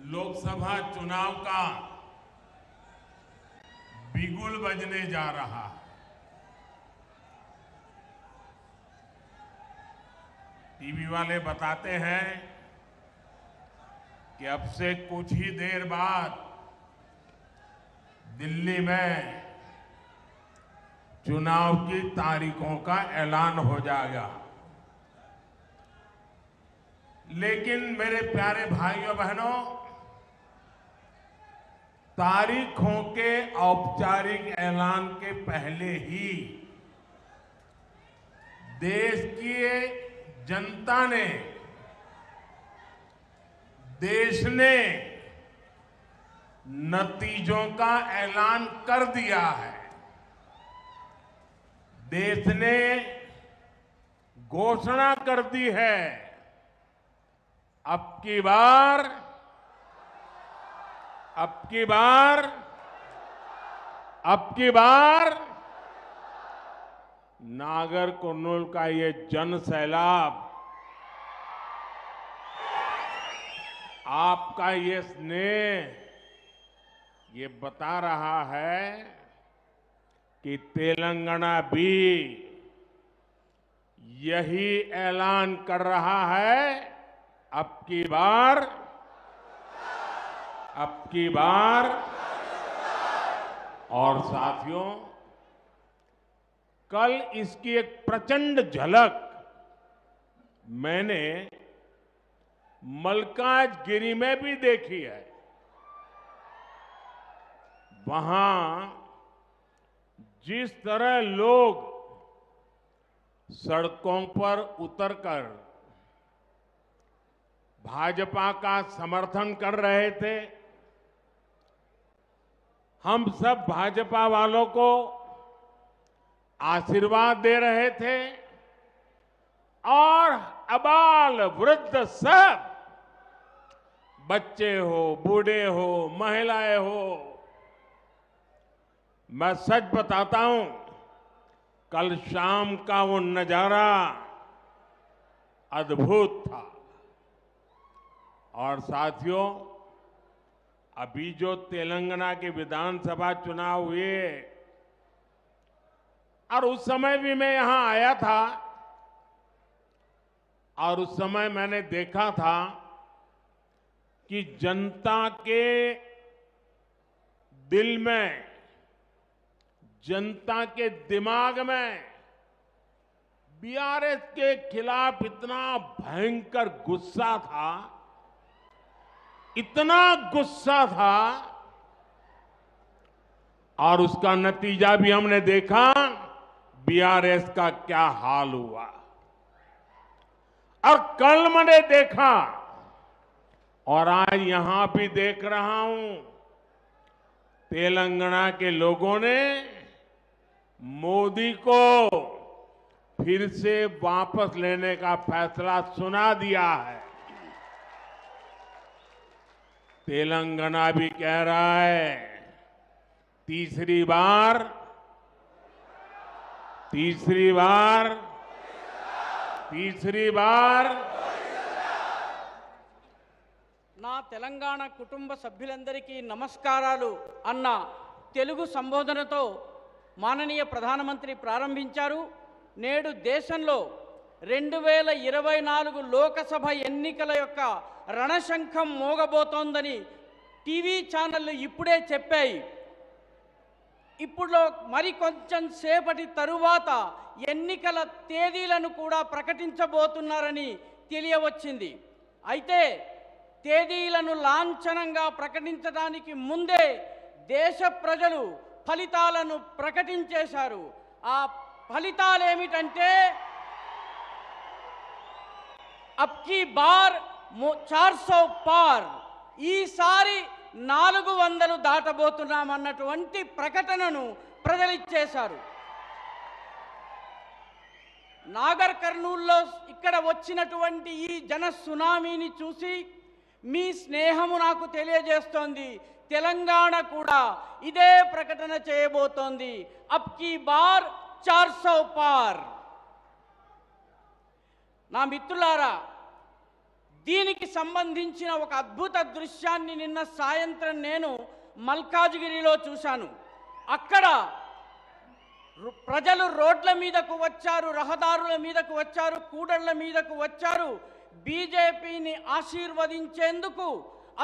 लोकसभा चुनाव का बिगुल बजने जा रहा है। टीवी वाले बताते हैं कि अब से कुछ ही देर बाद दिल्ली में चुनाव की तारीखों का ऐलान हो जाएगा। लेकिन मेरे प्यारे भाइयों बहनों, तारीखों के औपचारिक ऐलान के पहले ही देश की जनता ने, देश ने नतीजों का ऐलान कर दिया है। देश ने घोषणा कर दी है, अब की बार नागरकुर्नूल का ये जन सैलाब, आपका ये स्नेह, ये बता रहा है कि तेलंगाना भी यही ऐलान कर रहा है, अब की बार। और साथियों, कल इसकी एक प्रचंड झलक मैंने मल्काजगिरी में भी देखी है। वहां जिस तरह लोग सड़कों पर उतरकर भाजपा का समर्थन कर रहे थे, हम सब भाजपा वालों को आशीर्वाद दे रहे थे और अबाल वृद्ध सब, बच्चे हो, बूढ़े हो, महिलाएं हो, मैं सच बताता हूं, कल शाम का वो नजारा अद्भुत था। और साथियों, अभी जो तेलंगाना के विधानसभा चुनाव हुए, और उस समय भी मैं यहां आया था और उस समय मैंने देखा था कि जनता के दिल में, जनता के दिमाग में बीआरएस के खिलाफ इतना भयंकर गुस्सा था, इतना गुस्सा था, और उसका नतीजा भी हमने देखा, बीआरएस का क्या हाल हुआ। और कल मैंने देखा और आज यहां भी देख रहा हूं, तेलंगाना के लोगों ने मोदी को फिर से वापस लेने का फैसला सुना दिया है। तेलंगाना भी कह रहा है, तीसरी बार నా తెలంగాణ కుటుంబ సభ్యులందరికీ నమస్కారాలు అన్న తెలుగు సంబోధనతో మాననీయ ప్రధానమంత్రి ప్రారంభించారు. నేడు దేశంలో 2024 లోకసభ ఎన్నికల యొక్క రణశంఖం మోగబోతోందని టీవీ ఛానళ్లు ఇప్పుడే చెప్పాయి. ఇప్పుడు మరి కొంచెం సేపటి తరువాత ఎన్నికల తేదీలను కూడా ప్రకటించబోతున్నారని తెలియవచ్చింది. అయితే తేదీలను లాంఛనంగా ప్రకటించడానికి ముందే దేశ ప్రజలు ఫలితాలను ప్రకటించేశారు. ఆ ఫలితాలు ఏమిటంటే, అబ్ కీ బార్ 400 పార్, ఈసారి 400 దాటబోతున్నామన్నటువంటి ప్రకటనను ప్రజలు ఇచ్చేశారు. నాగర్ కర్నూల్లో ఇక్కడ వచ్చినటువంటి ఈ జన సునామీని చూసి మీ స్నేహము నాకు తెలియజేస్తోంది. తెలంగాణ కూడా ఇదే ప్రకటన చేయబోతోంది. అబ్ కీ బార్ 400 పార్. నా మిత్రులారా, దీనికి సంబంధించిన ఒక అద్భుత దృశ్యాన్ని నిన్న సాయంత్రం నేను మల్కాజ్గిరిలో చూశాను. అక్కడ ప్రజలు రోడ్ల మీదకు వచ్చారు, రహదారుల మీదకు వచ్చారు, కూడళ్ల మీదకు వచ్చారు. బీజేపీని ఆశీర్వదించేందుకు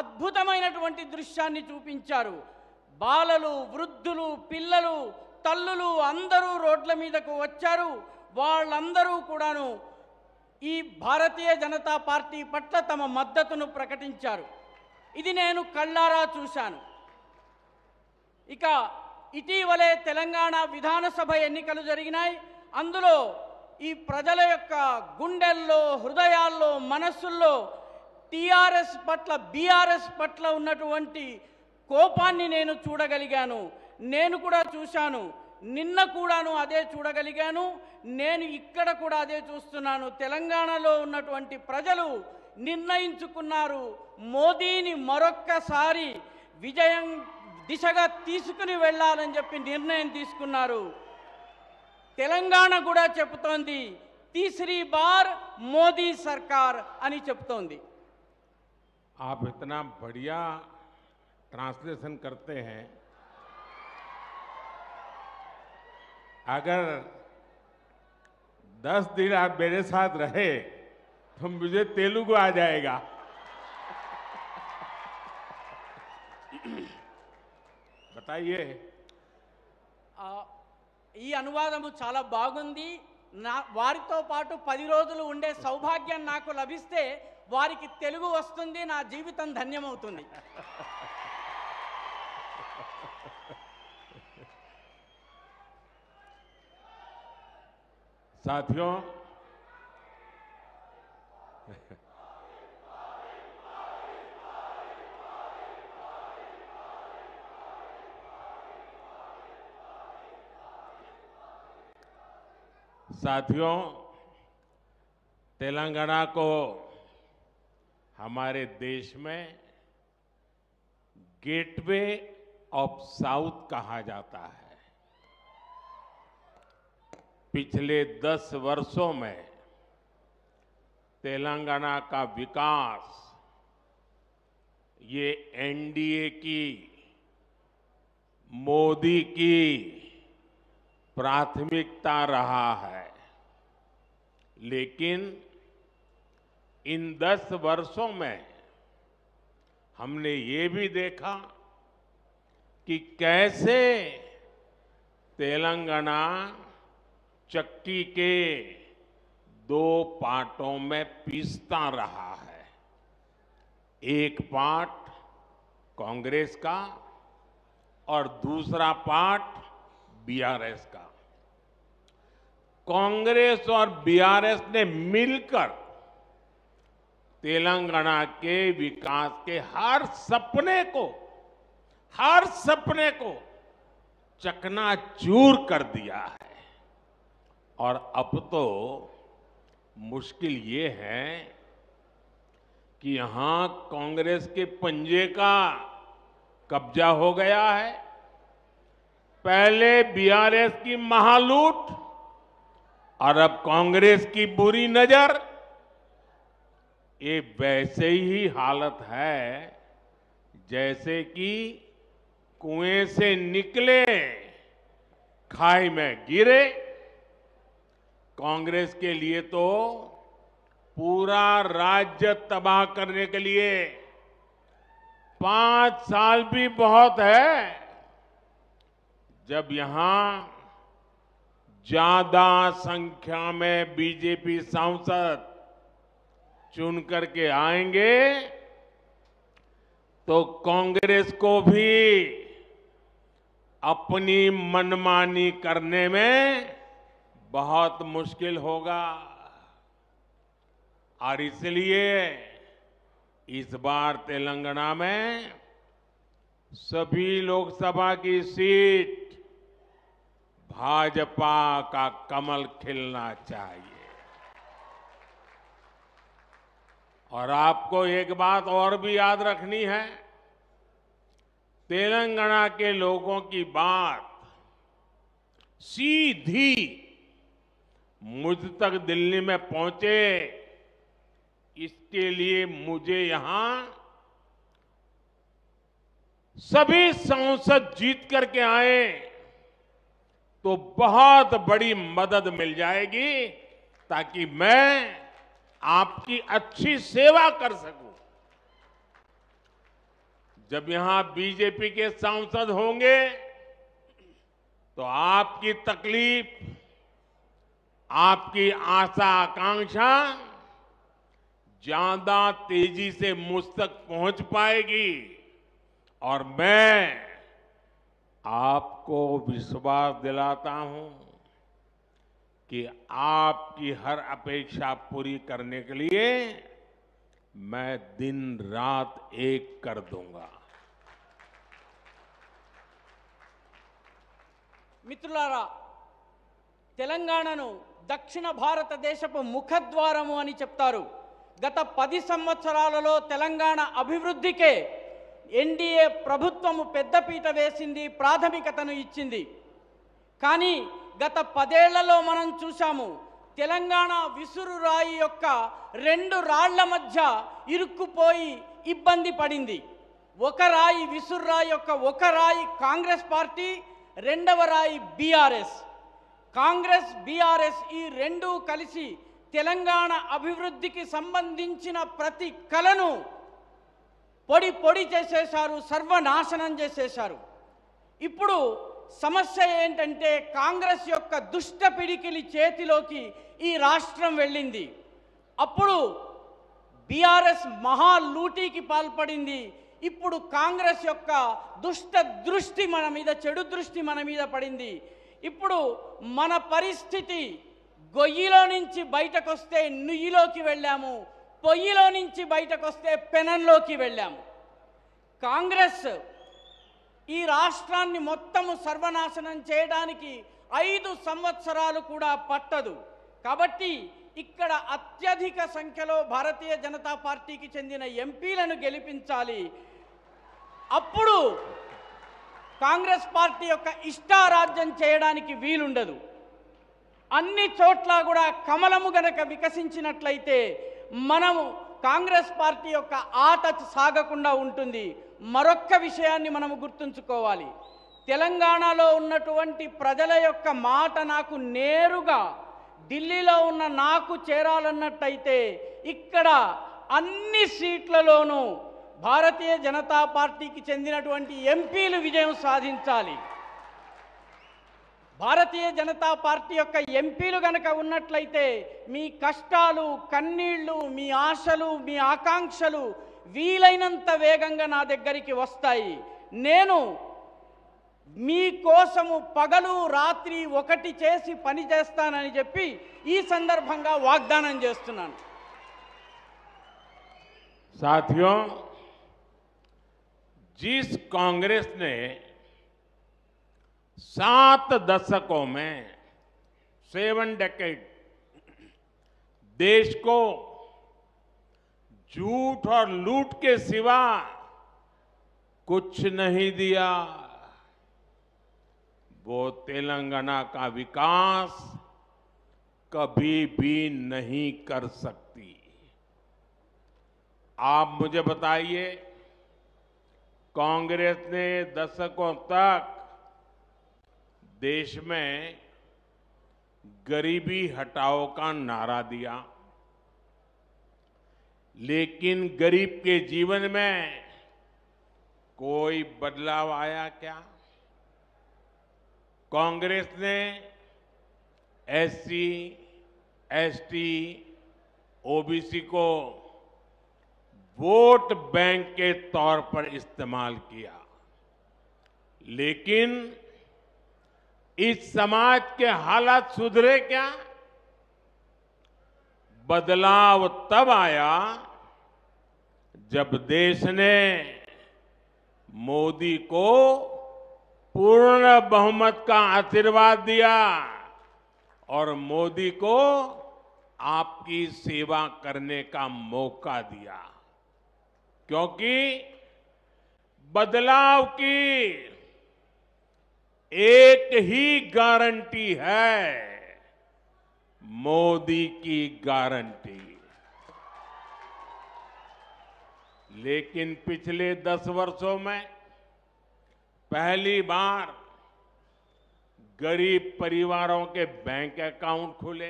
అద్భుతమైనటువంటి దృశ్యాన్ని చూపించారు. బాలలు, వృద్ధులు, పిల్లలు, తల్లులు అందరూ రోడ్ల మీదకు వచ్చారు. వాళ్ళందరూ కూడాను ఈ భారతీయ జనతా పార్టీ పట్ల తమ మద్దతును ప్రకటించారు. ఇది నేను కళ్ళారా చూశాను. ఇక ఇటీవలే తెలంగాణ విధానసభ ఎన్నికలు జరిగినాయి. అందులో ఈ ప్రజల యొక్క గుండెల్లో, హృదయాల్లో, మనస్సుల్లో టీఆర్ఎస్ పట్ల, బీఆర్ఎస్ పట్ల ఉన్నటువంటి కోపాన్ని నేను చూడగలిగాను. నేను కూడా చూశాను. నిన్న కూడాను అదే చూడగలిగాను. నేను ఇక్కడ కూడా అదే చూస్తున్నాను. తెలంగాణలో ఉన్నటువంటి ప్రజలు నిర్ణయించుకున్నారు, మోదీని మరొక్కసారి విజయం దిశగా తీసుకుని వెళ్ళాలని చెప్పి నిర్ణయం తీసుకున్నారు. తెలంగాణ కూడా చెబుతోంది तीसरी बार मोदी सरकार అని చెప్తోంది. आप इतना बढ़िया ट्रांसलेशन करते हैं, अगर 10 दिन आप मेरे साथ रहे तो मुझे तेलुगु आ जाएगा. बताइए. ఈ అనువాదము చాలా బాగుంది. వారితో పాటు 10 రోజులు ఉండే సౌభాగ్యం నాకు లభిస్తే వారికి తెలుగు వస్తుంది, నా జీవితం ధన్యమవుతుంది. साथियों, तेलंगाना को हमारे देश में गेटवे ऑफ साउथ कहा जाता है. पिछले 10 वर्षों में तेलंगाना का विकास ये एनडीए की, मोदी की प्राथमिकता रहा है. लेकिन इन 10 वर्षों में हमने ये भी देखा कि कैसे तेलंगाना चक्की के 2 पार्टों में पीसता रहा है. एक पार्ट कांग्रेस का और दूसरा पार्ट बीआरएस का. कांग्रेस और बीआरएस ने मिलकर तेलंगाना के विकास के हर सपने को चकनाचूर कर दिया है. और अब तो मुश्किल ये है कि यहां कांग्रेस के पंजे का कब्जा हो गया है. पहले बीआरएस की महालूट और अब कांग्रेस की बुरी नजर. ये वैसे ही हालत है जैसे कि कुएं से निकले, खाई में गिरे. कांग्रेस के लिए तो पूरा राज्य तबाह करने के लिए 5 साल भी बहुत है. जब यहां ज्यादा संख्या में बीजेपी सांसद चुन करके आएंगे तो कांग्रेस को भी अपनी मनमानी करने में बहुत मुश्किल होगा. और इसलिए इस बार तेलंगाना में सभी लोकसभा की सीट भाजपा का कमल खिलना चाहिए. और आपको एक बात और भी याद रखनी है, तेलंगाना के लोगों की बात सीधी मुझ तक दिल्ली में पहुंचे इसके लिए मुझे यहां सभी सांसद जीत करके आए तो बहुत बड़ी मदद मिल जाएगी, ताकि मैं आपकी अच्छी सेवा कर सकूं। जब यहां बीजेपी के सांसद होंगे तो आपकी तकलीफ, आपकी आशा आकांक्षा ज्यादा तेजी से मुझ तक पहुंच पाएगी और मैं आपको विश्वास दिलाता हूं कि आपकी हर अपेक्षा पूरी करने के लिए मैं दिन रात एक कर दूंगा। మిత్రులారా, తెలంగాణను దక్షిణ భారతదేశపు ముఖద్వారము అని చెప్తారు. గత 10 సంవత్సరాలలో తెలంగాణ అభివృద్ధికే ఎన్డీఏ ప్రభుత్వము పెద్దపీట వేసింది, ప్రాథమికతను ఇచ్చింది. కానీ గత 10 ఏళ్లలో మనం చూశాము, తెలంగాణ విసురురాయి యొక్క 2 రాళ్ల మధ్య ఇరుక్కుపోయి ఇబ్బంది పడింది. ఒక రాయి విసురురాయి యొక్క ఒక రాయి కాంగ్రెస్ పార్టీ, రెండవ రాయి బీఆర్ఎస్. కాంగ్రెస్ బీఆర్ఎస్ ఈ రెండు కలిసి తెలంగాణ అభివృద్ధికి సంబంధించిన ప్రతి కలను పొడి పొడి చేసేశారు, సర్వనాశనం చేసేశారు. ఇప్పుడు సమస్య ఏంటంటే కాంగ్రెస్ యొక్క దుష్ట పిడికిలి చేతిలోకి ఈ రాష్ట్రం వెళ్ళింది. అప్పుడు బీఆర్ఎస్ మహా లూటీకి పాల్పడింది. ఇప్పుడు కాంగ్రెస్ యొక్క దుష్ట దృష్టి మన మీద, చెడు దృష్టి మన మీద పడింది. ఇప్పుడు మన పరిస్థితి గొయ్యిలో నుంచి బయటకు వస్తే నుయ్యిలోకి వెళ్ళాము, పొయ్యిలో నుంచి బయటకు వస్తే పెనంలోకి వెళ్ళాము. కాంగ్రెస్ ఈ రాష్ట్రాన్ని మొత్తము సర్వనాశనం చేయడానికి 5 సంవత్సరాలు కూడా పట్టదు. కాబట్టి ఇక్కడ అత్యధిక సంఖ్యలో భారతీయ జనతా పార్టీకి చెందిన ఎంపీలను గెలిపించాలి. అప్పుడు కాంగ్రెస్ పార్టీ యొక్క ఇష్టారాజ్యం చేయడానికి వీలుండదు. అన్ని చోట్ల కూడా కమలము గనక వికసించినట్లయితే మనము కాంగ్రెస్ పార్టీ యొక్క ఆట సాగకుండా ఉంటుంది. మరొక్క విషయాన్ని మనము గుర్తుంచుకోవాలి. తెలంగాణలో ఉన్నటువంటి ప్రజల యొక్క మాట నాకు నేరుగా ఢిల్లీలో ఉన్న నాకు చేరాలన్నట్టయితే ఇక్కడ అన్ని సీట్లలోనూ భారతీయ జనతా పార్టీకి చెందినటువంటి ఎంపీలు విజయం సాధించాలి. భారతీయ జనతా పార్టీ యొక్క ఎంపీలు గనక ఉన్నట్లయితే మీ కష్టాలు, కన్నీళ్లు, మీ ఆశలు, మీ ఆకాంక్షలు వీలైనంత వేగంగా నా దగ్గరికి వస్తాయి. నేను మీ కోసము పగలు రాత్రి ఒకటి చేసి పని చేస్తానని చెప్పి ఈ సందర్భంగా వాగ్దానం చేస్తున్నాను. साथियों, जिस कांग्रेस ने 7 दशकों में 7 डेकेड देश को झूठ और लूट के सिवा कुछ नहीं दिया, वो तेलंगाना का विकास कभी भी नहीं कर सकती। आप मुझे बताइए, कांग्रेस ने दशकों तक देश में गरीबी हटाओ का नारा दिया, लेकिन गरीब के जीवन में कोई बदलाव आया क्या? कांग्रेस ने एससी, एसटी, ओबीसी को वोट बैंक के तौर पर इस्तेमाल किया, लेकिन इस समाज के हालात सुधरे क्या? बदलाव तब आया जब देश ने मोदी को पूर्ण बहुमत का आशीर्वाद दिया और मोदी को आपकी सेवा करने का मौका दिया, क्योंकि बदलाव की एक ही गारंटी है, मोदी की गारंटी। लेकिन पिछले 10 वर्षों में पहली बार गरीब परिवारों के बैंक अकाउंट खुले,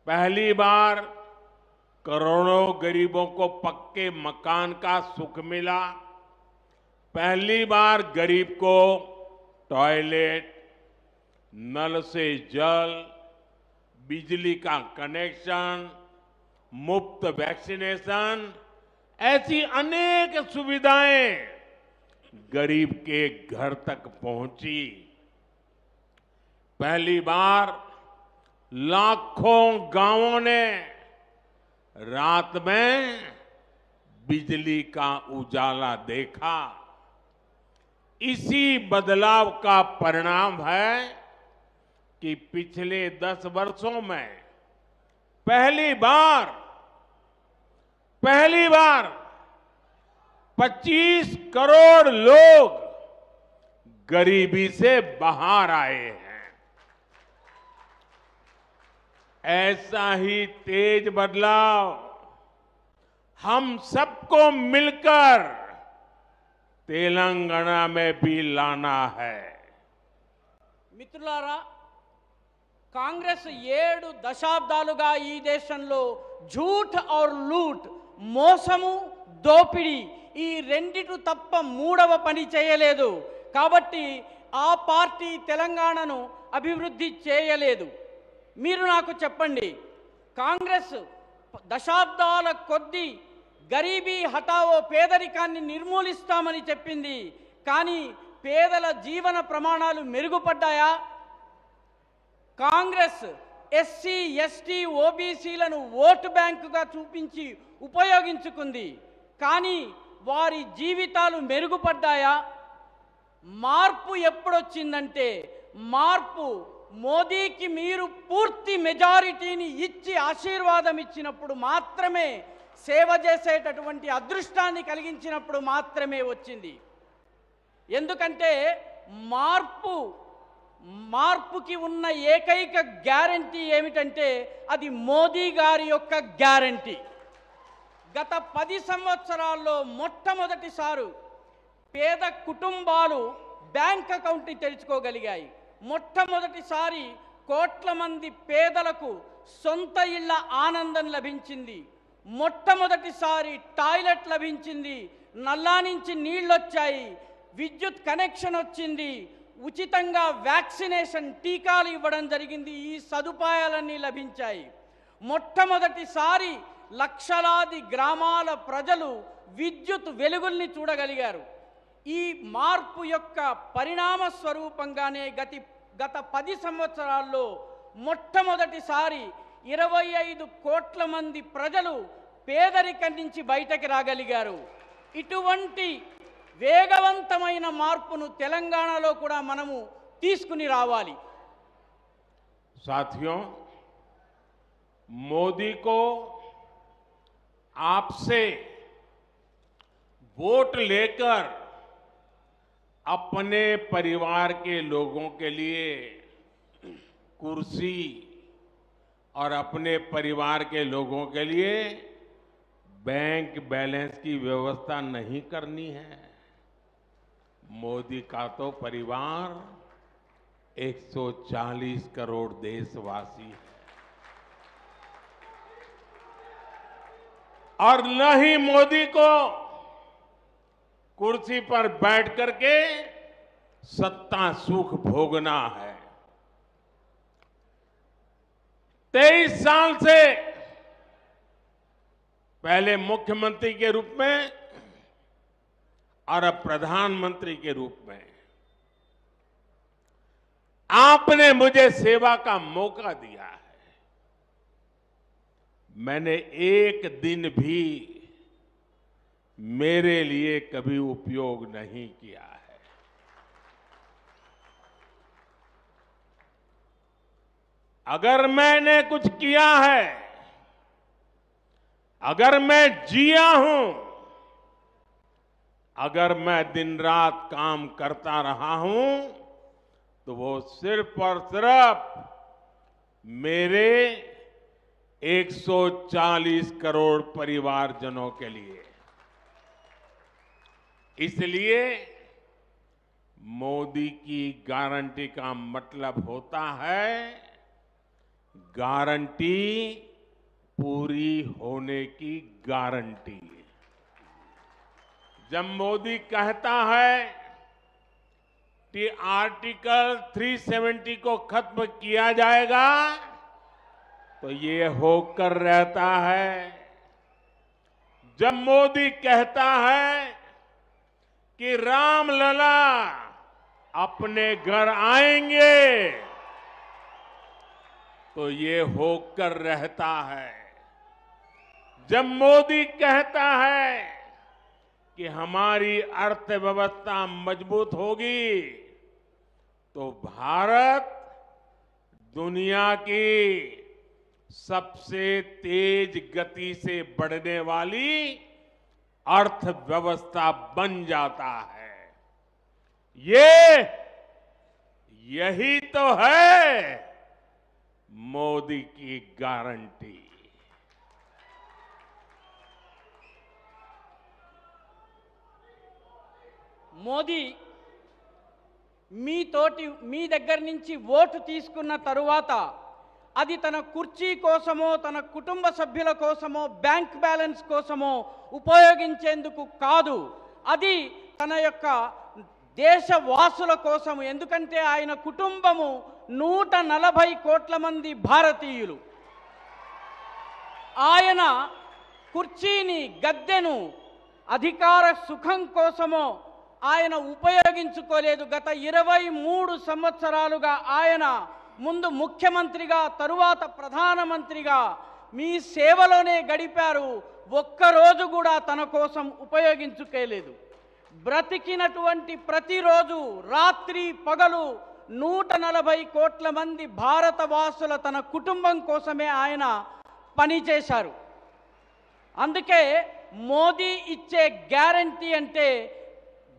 पहली बार करोड़ों गरीबों को पक्के मकान का सुख मिला, पहली बार गरीब को टॉयलेट, नल से जल, बिजली का कनेक्शन, मुफ्त वैक्सीनेशन, ऐसी अनेक सुविधाएं गरीब के घर तक पहुंची। पहली बार लाखों गांवों ने रात में बिजली का उजाला देखा। इसी बदलाव का परिणाम है कि पिछले 10 वर्षों में पहली बार 25 करोड़ लोग गरीबी से बाहर आए हैं। ऐसा ही तेज बदलाव हम सबको मिलकर तेलंगाना में भी लाना है। మిత్రులారా, కాంగ్రెస్ 7 దశాబ్దాలుగా ఈ దేశంలో झूठ और लूट, మోసము, దోపిడీ ఈ రెండిటి తప్ప మూడవ పని చేయలేదు. కాబట్టి ఆ పార్టీ తెలంగాణను అభివృద్ధి చేయలేదు. మీరు నాకు చెప్పండి, కాంగ్రెస్ దశాబ్దాల కొద్దీ గరీబీ హటావో, పేదరికాన్ని నిర్మూలిస్తామని చెప్పింది. కానీ పేదల జీవన ప్రమాణాలు మెరుగుపడ్డాయా? కాంగ్రెస్ ఎస్సీ, ఎస్టీ, ఓబీసీలను ఓటు బ్యాంకుగా చూపించి ఉపయోగించుకుంది. కానీ వారి జీవితాలు మెరుగుపడ్డాయా? మార్పు ఎప్పుడొచ్చిందంటే, మార్పు మోదీకి మీరు పూర్తి మెజారిటీని ఇచ్చి ఆశీర్వాదం ఇచ్చినప్పుడు మాత్రమే, సేవ చేసేటటువంటి అదృష్టాన్ని కలిగించినప్పుడు మాత్రమే వచ్చింది. ఎందుకంటే మార్పుకి ఉన్న ఏకైక గ్యారంటీ ఏమిటంటే అది మోదీ గారి యొక్క గ్యారంటీ. గత 10 సంవత్సరాల్లో మొట్టమొదటిసారి పేద కుటుంబాలు బ్యాంక్ అకౌంట్ని తెరుచుకోగలిగాయి. మొట్టమొదటిసారి కోట్ల మంది పేదలకు సొంత ఇళ్ల ఆనందం లభించింది. మొట్టమొదటిసారి టాయిలెట్ లభించింది, నల్లా నుంచి నీళ్ళొచ్చాయి, విద్యుత్ కనెక్షన్ వచ్చింది, ఉచితంగా వ్యాక్సినేషన్ టీకాలు ఇవ్వడం జరిగింది. ఈ సదుపాయాలన్నీ లభించాయి. మొట్టమొదటిసారి లక్షలాది గ్రామాల ప్రజలు విద్యుత్ వెలుగుల్ని చూడగలిగారు. ఈ మార్పు యొక్క పరిణామ స్వరూపంగానే గత 10 సంవత్సరాల్లో మొట్టమొదటిసారి 25 కోట్ల మంది ప్రజలు పేదరికం నుంచి బయటకు రాగలిగారు. ఇటువంటి వేగవంతమైన మార్పును తెలంగాణలో కూడా మనము తీసుకుని రావాలి. साथियों, मोदी को आपसे वोट लेकर अपने परिवार के लोगों के लिए कुर्सी और अपने परिवार के लोगों के लिए बैंक बैलेंस की व्यवस्था नहीं करनी है। मोदी का तो परिवार 140 करोड़ देशवासी है और न ही मोदी को कुर्सी पर बैठ करके सत्ता सुख भोगना है। 23 साल से पहले मुख्यमंत्री के रूप में और अब प्रधानमंत्री के रूप में आपने मुझे सेवा का मौका दिया है। मैंने एक दिन भी मेरे लिए कभी उपयोग नहीं किया है। अगर मैंने कुछ किया है, अगर मैं जिया हूं, अगर मैं दिन रात काम करता रहा हूं, तो वो सिर्फ और सिर्फ मेरे 140 करोड़ परिवारजनों के लिए। इसलिए मोदी की गारंटी का मतलब होता है गारंटी पूरी होने की गारंटी। जब मोदी कहता है कि आर्टिकल 370 को खत्म किया जाएगा तो ये होकर रहता है। जब मोदी कहता है कि रामलला अपने घर आएंगे तो ये होकर रहता है। जब मोदी कहता है कि हमारी अर्थव्यवस्था मजबूत होगी तो भारत दुनिया की सबसे तेज गति से बढ़ने वाली अर्थव्यवस्था बन जाता है। यही तो है मोदी की गारंटी। మోదీ మీ దగ్గర నుంచి ఓటు తీసుకున్న తరువాత అది తన కుర్చీ కోసమో తన కుటుంబ సభ్యుల కోసమో బ్యాంక్ బ్యాలెన్స్ కోసమో ఉపయోగించేందుకు కాదు, అది తన యొక్క దేశవాసుల కోసం. ఎందుకంటే ఆయన కుటుంబము 140 కోట్ల మంది భారతీయులు. ఆయన కుర్చీని గద్దెను అధికార సుఖం కోసమో ఆయన ఉపయోగించుకోలేదు. గత 23 సంవత్సరాలుగా ఆయన ముందు ముఖ్యమంత్రిగా తరువాత ప్రధానమంత్రిగా మీ సేవలోనే గడిపారు. ఒక్కరోజు కూడా తన కోసం ఉపయోగించుకోలేదు. బ్రతికినటువంటి ప్రతిరోజు రాత్రి పగలు 140 కోట్ల మంది భారతవాసుల తన కుటుంబం కోసమే ఆయన పనిచేశారు. అందుకే మోదీ ఇచ్చే గ్యారంటీ అంటే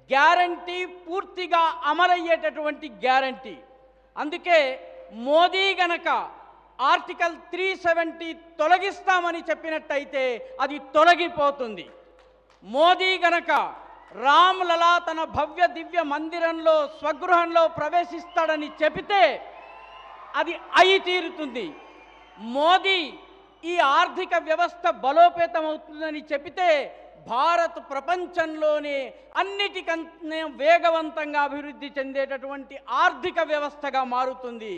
గ్యారంటీ పూర్తిగా అమలయ్యేటటువంటి గ్యారంటీ. అందుకే మోదీ గనక ఆర్టికల్ 370 తొలగిస్తామని చెప్పినట్టయితే అది తొలగిపోతుంది. మోదీ గనక రామ్లలా తన భవ్య దివ్య మందిరంలో స్వగృహంలో ప్రవేశిస్తాడని చెబితే అది అయి తీరుతుంది. మోదీ ఈ ఆర్థిక వ్యవస్థ బలోపేతమవుతుందని చెబితే భారత్ ప్రపంచంలోనే అన్నిటికన్నా వేగవంతంగా అభివృద్ధి చెందేటటువంటి ఆర్థిక వ్యవస్థగా మారుతుంది.